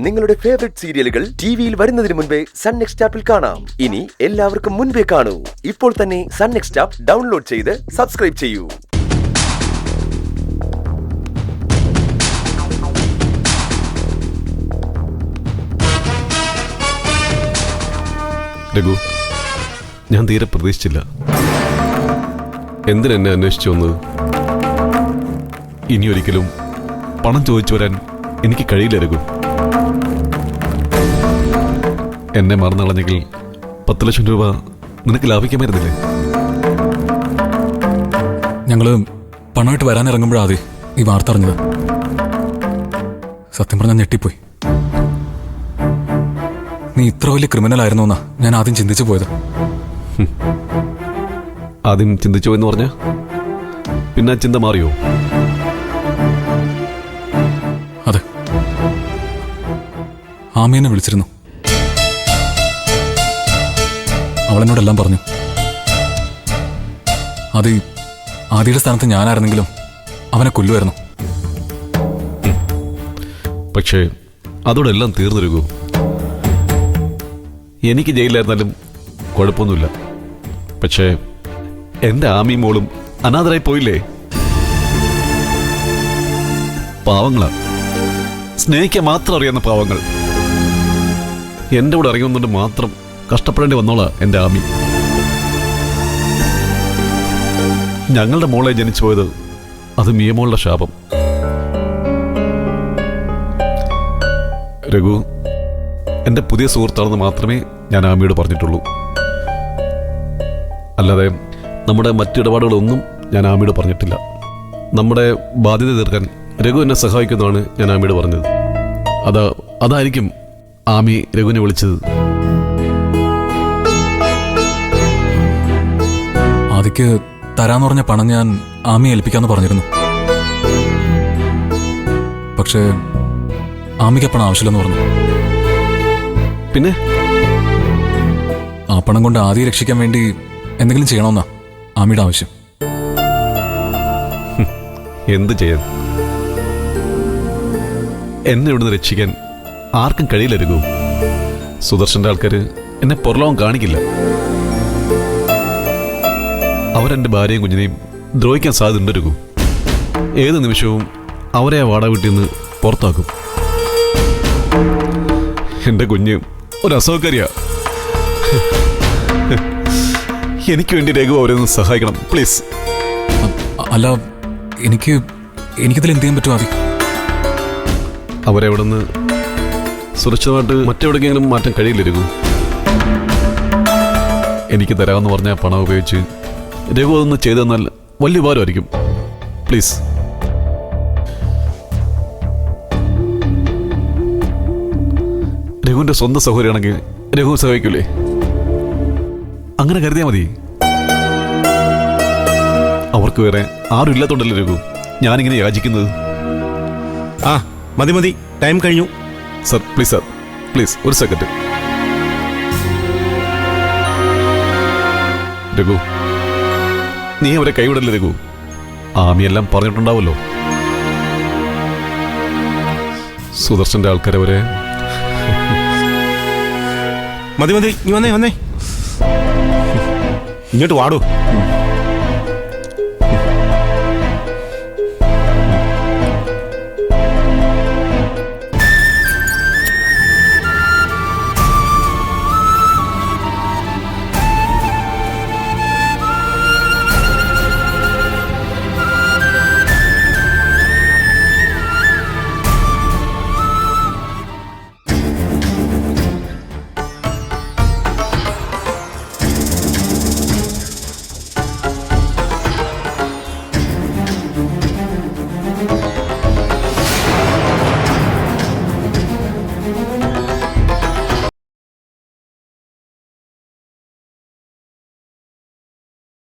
നിങ്ങളുടെ ഫേവറേറ്റ് സീരിയലുകൾ ടിവിയിൽ വരുന്നതിന് മുൻപേ സൺ നെക്സ്റ്റ് ആപ്പിൽ കാണാം. ഇനി എല്ലാവർക്കും മുൻപേ കാണൂ. ഇപ്പോൾ തന്നെ സൺ നെക്സ്റ്റ് ആപ്പ് ഡൗൺലോഡ് ചെയ്ത് സബ്സ്ക്രൈബ് ചെയ്യൂ. രഘു, ഞാൻ തീരെ പ്രതീക്ഷിച്ചില്ല. എന്തിനെന്നെ അന്വേഷിച്ചു വന്നത്? ഇനിയൊരിക്കലും പണം ചോദിച്ചു വരാൻ എനിക്ക് കഴിയില്ല രഘു. എന്നെ മറന്നളഞ്ഞെങ്കിൽ 10 ലക്ഷം രൂപ നിനക്ക് ലാഭിക്കാമായിരുന്നില്ലേ? ഞങ്ങള് പണമായിട്ട് വരാനിറങ്ങുമ്പോഴാതെ ഈ വാർത്ത അറിഞ്ഞത്. സത്യം പറഞ്ഞാൽ ഞെട്ടിപ്പോയി. നീ ഇത്ര വലിയ ക്രിമിനൽ ആയിരുന്നു എന്നാ ഞാൻ ആദ്യം ചിന്തിച്ചു പോയത്. ആദ്യം ചിന്തിച്ചോ എന്ന് പറഞ്ഞ പിന്നെ ചിന്ത മാറിയോ? അതെ, ആമിയെന്നെ വിളിച്ചിരുന്നു. അവളെന്നോടെല്ലാം പറഞ്ഞു. അത് ആദിയുടെ സ്ഥാനത്ത് ഞാനായിരുന്നെങ്കിലും അവനെ കൊല്ലുമായിരുന്നു. പക്ഷേ അതോടെ എല്ലാം തീർന്നു രഘു. എനിക്ക് ജയിലിലായിരുന്നാലും കുഴപ്പമൊന്നുമില്ല. പക്ഷേ എൻ്റെ ആമി മോളും അനാഥരായി പോയില്ലേ? പാവങ്ങളാ, സ്നേഹിക്കാൻ മാത്രം അറിയാവുന്ന പാവങ്ങൾ. എൻ്റെ കൂടെ ഇറങ്ങുന്നുണ്ട് മാത്രം കഷ്ടപ്പെടേണ്ടി വന്നോളാ എൻ്റെ ആമി. ഞങ്ങളുടെ മോളെ ജനിച്ചു പോയത് അത് മിയമോളുടെ ശാപം. രഘു എൻ്റെ പുതിയ സുഹൃത്താണെന്ന് മാത്രമേ ഞാൻ ആമിയോട് പറഞ്ഞിട്ടുള്ളൂ. അല്ലാതെ നമ്മുടെ മറ്റിടപാടുകളൊന്നും ഞാൻ ആമിയോട് പറഞ്ഞിട്ടില്ല. നമ്മുടെ ബാധ്യത തീർക്കാൻ രഘു എന്നെ സഹായിക്കുന്നതാണ് ഞാൻ ആമിയോട് പറഞ്ഞത്. അതായിരിക്കും ആമി രഘുവിനെ വിളിച്ചത്. ആദിക്ക് തരാന്ന് പറഞ്ഞ പണം ഞാൻ ആമിയെ ഏൽപ്പിക്കാന്ന് പറഞ്ഞിരുന്നു. പക്ഷേ ആമിക്ക് പണം ആവശ്യമില്ലെന്ന് പറഞ്ഞു. പിന്നെ ആ പണം കൊണ്ട് ആദിയെ രക്ഷിക്കാൻ വേണ്ടി എന്തെങ്കിലും ചെയ്യണമെന്നാ ആമിയുടെ ആവശ്യം. എന്ത് ചെയ്യാൻ? എന്നെ ഇവിടുന്ന് രക്ഷിക്കാൻ ആർക്കും കഴിയില്ല രഘു. സുദർശന്റെ ആൾക്കാർ എന്നെ പുറലോകം കാണിക്കില്ല. അവരെൻ്റെ ഭാര്യയും കുഞ്ഞിനെയും ദ്രോഹിക്കാൻ സാധ്യതയുണ്ട് രഘു. ഏത് നിമിഷവും അവരെ ആ വാടക വീട്ടിൽ നിന്ന് പുറത്താക്കും. എൻ്റെ കുഞ്ഞ് ഒരു അസുഖക്കാരിയാ. എനിക്ക് വേണ്ടി രഘു അവരെ ഒന്ന് സഹായിക്കണം പ്ലീസ്. അല്ല, എനിക്കിതിൽ എന്ത് ചെയ്യാൻ പറ്റും? ആദ്യം അവരെവിടെ നിന്ന് സുരക്ഷിതമായിട്ട് മറ്റെവിടേക്കെങ്കിലും മാറ്റാൻ കഴിയില്ല രഘു. എനിക്ക് തരാമെന്ന് പറഞ്ഞ പണം ഉപയോഗിച്ച് രഘു അതൊന്ന് ചെയ്തു തന്നാൽ വലിയ ഉപകാരമായിരിക്കും. പ്ലീസ്. രഘുവിൻ്റെ സ്വന്തം സഹോദരിയാണെങ്കിൽ രഘു സഹായിക്കൂലേ? അങ്ങനെ കരുതിയാൽ മതി. അവർക്ക് വേറെ ആരും ഇല്ലാത്തോണ്ടല്ലേ രഘു ഞാനിങ്ങനെ യാചിക്കുന്നത്. ആ മതി മതി, ടൈം കഴിഞ്ഞു. സർ പ്ലീസ്, സർ പ്ലീസ് ഒരു സെക്കൻഡ്. രഘു, നീ അവരെ കൈവിടല്ലേ രഘു. ആമിയെല്ലാം പറഞ്ഞിട്ടുണ്ടാവല്ലോ. സുദർശന്റെ ആൾക്കാരവരെ. മതി മതി, നീ വന്നേ ഇങ്ങോട്ട് വാടൂ.